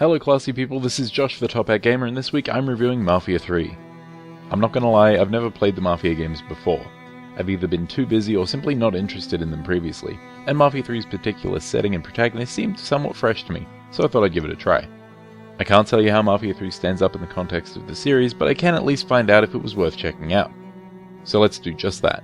Hello classy people, this is Josh the Top Hat Gamer, and this week I'm reviewing Mafia 3. I'm not gonna lie, I've never played the Mafia games before. I've either been too busy or simply not interested in them previously, and Mafia 3's particular setting and protagonist seemed somewhat fresh to me, so I thought I'd give it a try. I can't tell you how Mafia 3 stands up in the context of the series, but I can at least find out if it was worth checking out. So let's do just that.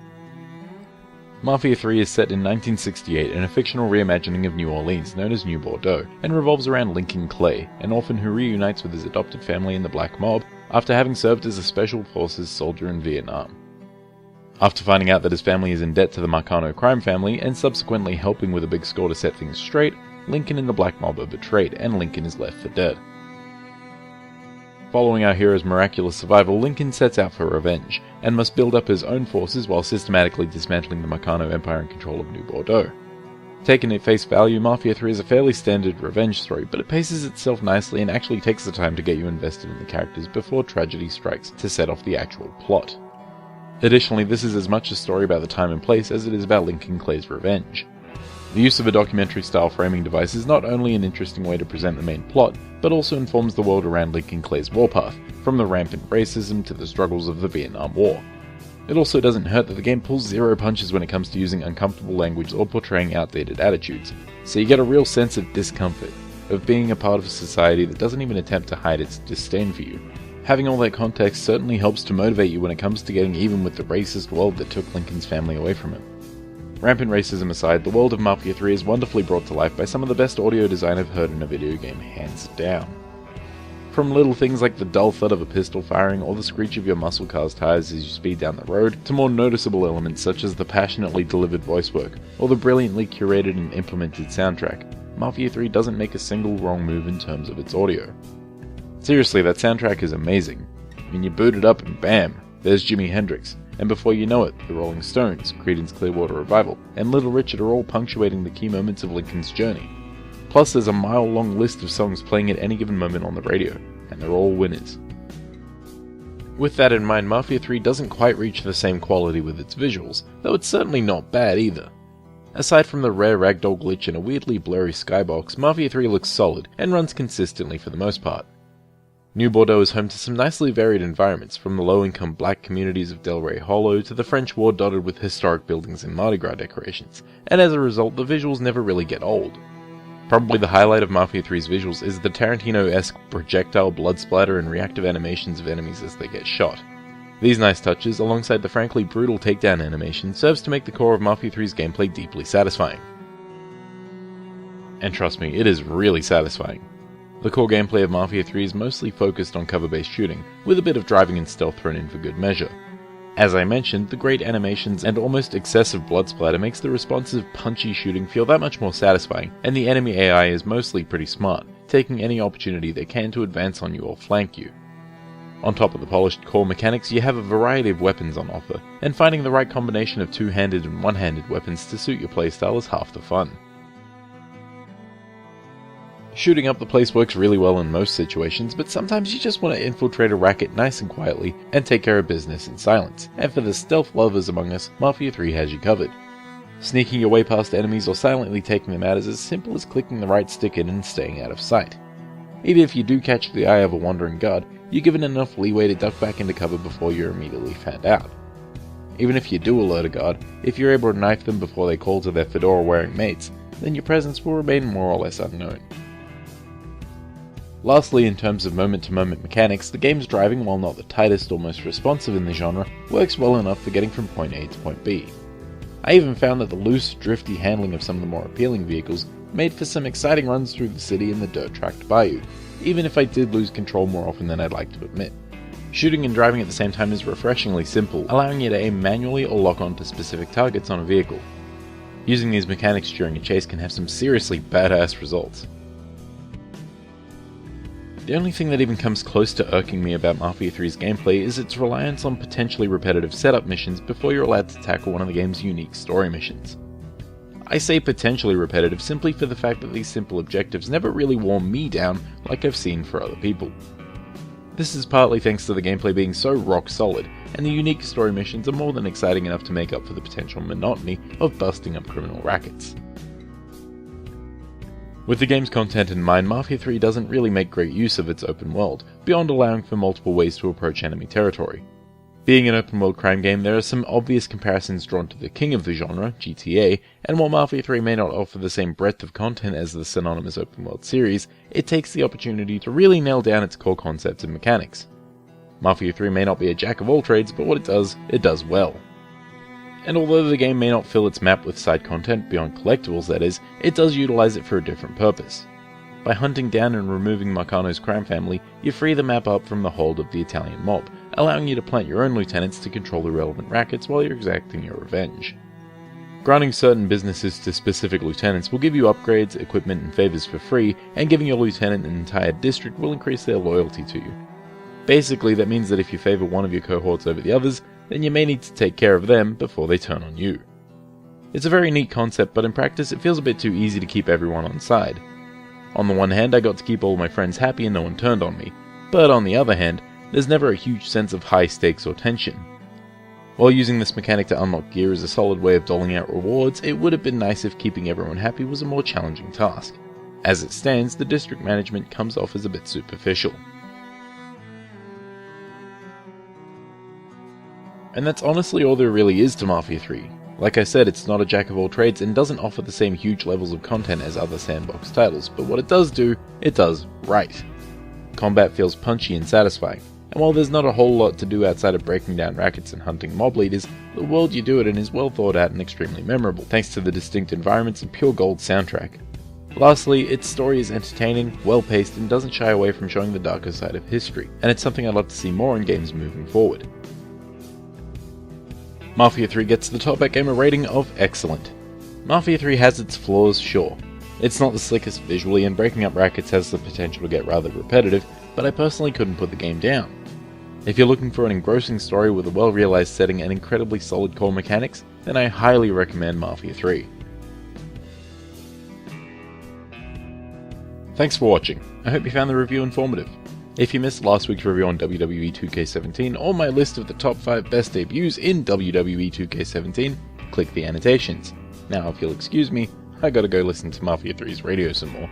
Mafia 3 is set in 1968 in a fictional reimagining of New Orleans known as New Bordeaux, and revolves around Lincoln Clay, an orphan who reunites with his adopted family in the Black Mob after having served as a Special Forces soldier in Vietnam. After finding out that his family is in debt to the Marcano crime family, and subsequently helping with a big score to set things straight, Lincoln and the Black Mob are betrayed, and Lincoln is left for dead. Following our hero's miraculous survival, Lincoln sets out for revenge, and must build up his own forces while systematically dismantling the Marcano Empire in control of New Bordeaux. Taken at face value, Mafia 3 is a fairly standard revenge story, but it paces itself nicely and actually takes the time to get you invested in the characters before tragedy strikes to set off the actual plot. Additionally, this is as much a story about the time and place as it is about Lincoln Clay's revenge. The use of a documentary-style framing device is not only an interesting way to present the main plot, but also informs the world around Lincoln Clay's warpath, from the rampant racism to the struggles of the Vietnam War. It also doesn't hurt that the game pulls zero punches when it comes to using uncomfortable language or portraying outdated attitudes, so you get a real sense of discomfort, of being a part of a society that doesn't even attempt to hide its disdain for you. Having all that context certainly helps to motivate you when it comes to getting even with the racist world that took Lincoln's family away from him. Rampant racism aside, the world of Mafia 3 is wonderfully brought to life by some of the best audio design I've heard in a video game, hands down. From little things like the dull thud of a pistol firing or the screech of your muscle car's tires as you speed down the road, to more noticeable elements such as the passionately delivered voice work or the brilliantly curated and implemented soundtrack, Mafia 3 doesn't make a single wrong move in terms of its audio. Seriously, that soundtrack is amazing. I mean, you boot it up and bam, there's Jimi Hendrix. And before you know it, the Rolling Stones, Creedence Clearwater Revival, and Little Richard are all punctuating the key moments of Lincoln's journey. Plus there's a mile-long list of songs playing at any given moment on the radio, and they're all winners. With that in mind, Mafia 3 doesn't quite reach the same quality with its visuals, though it's certainly not bad either. Aside from the rare ragdoll glitch and a weirdly blurry skybox, Mafia 3 looks solid, and runs consistently for the most part. New Bordeaux is home to some nicely varied environments, from the low-income black communities of Delray Hollow to the French war dotted with historic buildings and Mardi Gras decorations, and as a result the visuals never really get old. Probably the highlight of Mafia 3's visuals is the Tarantino-esque projectile blood splatter and reactive animations of enemies as they get shot. These nice touches, alongside the frankly brutal takedown animation, serves to make the core of Mafia 3's gameplay deeply satisfying. And trust me, it is really satisfying. The core gameplay of Mafia 3 is mostly focused on cover-based shooting, with a bit of driving and stealth thrown in for good measure. As I mentioned, the great animations and almost excessive blood splatter makes the responsive, punchy shooting feel that much more satisfying, and the enemy AI is mostly pretty smart, taking any opportunity they can to advance on you or flank you. On top of the polished core mechanics, you have a variety of weapons on offer, and finding the right combination of two-handed and one-handed weapons to suit your playstyle is half the fun. Shooting up the place works really well in most situations, but sometimes you just want to infiltrate a racket nice and quietly and take care of business in silence, and for the stealth lovers among us, Mafia 3 has you covered. Sneaking your way past enemies or silently taking them out is as simple as clicking the right stick in and staying out of sight. Even if you do catch the eye of a wandering guard, you're given enough leeway to duck back into cover before you're immediately found out. Even if you do alert a guard, if you're able to knife them before they call to their fedora-wearing mates, then your presence will remain more or less unknown. Lastly, in terms of moment-to-moment mechanics, the game's driving, while not the tightest or most responsive in the genre, works well enough for getting from point A to point B. I even found that the loose, drifty handling of some of the more appealing vehicles made for some exciting runs through the city and the dirt-tracked bayou, even if I did lose control more often than I'd like to admit. Shooting and driving at the same time is refreshingly simple, allowing you to aim manually or lock on to specific targets on a vehicle. Using these mechanics during a chase can have some seriously badass results. The only thing that even comes close to irking me about Mafia 3's gameplay is its reliance on potentially repetitive setup missions before you're allowed to tackle one of the game's unique story missions. I say potentially repetitive simply for the fact that these simple objectives never really wore me down like I've seen for other people. This is partly thanks to the gameplay being so rock solid, and the unique story missions are more than exciting enough to make up for the potential monotony of busting up criminal rackets. With the game's content in mind, Mafia 3 doesn't really make great use of its open world, beyond allowing for multiple ways to approach enemy territory. Being an open world crime game, there are some obvious comparisons drawn to the king of the genre, GTA, and while Mafia 3 may not offer the same breadth of content as the synonymous open world series, it takes the opportunity to really nail down its core concepts and mechanics. Mafia 3 may not be a jack of all trades, but what it does well. And although the game may not fill its map with side content beyond collectibles that is, it does utilize it for a different purpose. By hunting down and removing Marcano's crime family, you free the map up from the hold of the Italian mob, allowing you to plant your own lieutenants to control the relevant rackets while you're exacting your revenge. Granting certain businesses to specific lieutenants will give you upgrades, equipment, and favors for free, and giving your lieutenant an entire district will increase their loyalty to you. Basically, that means that if you favor one of your cohorts over the others, then you may need to take care of them before they turn on you. It's a very neat concept, but in practice it feels a bit too easy to keep everyone on side. On the one hand, I got to keep all my friends happy and no one turned on me, but on the other hand, there's never a huge sense of high stakes or tension. While using this mechanic to unlock gear is a solid way of doling out rewards, it would have been nice if keeping everyone happy was a more challenging task. As it stands, the district management comes off as a bit superficial. And that's honestly all there really is to Mafia 3. Like I said, it's not a jack of all trades and doesn't offer the same huge levels of content as other sandbox titles, but what it does do, it does right. Combat feels punchy and satisfying, and while there's not a whole lot to do outside of breaking down rackets and hunting mob leaders, the world you do it in is well thought out and extremely memorable, thanks to the distinct environments and pure gold soundtrack. Lastly, its story is entertaining, well paced, and doesn't shy away from showing the darker side of history, and it's something I'd love to see more in games moving forward. Mafia 3 gets the Top Hat Gamer rating of excellent. Mafia 3 has its flaws, sure. It's not the slickest visually, and breaking up rackets has the potential to get rather repetitive, but I personally couldn't put the game down. If you're looking for an engrossing story with a well-realized setting and incredibly solid core mechanics, then I highly recommend Mafia 3. Thanks for watching. I hope you found the review informative. If you missed last week's review on WWE 2K17 or my list of the top 5 best debuts in WWE 2K17, click the annotations. Now if you'll excuse me, I gotta go listen to Mafia 3's radio some more.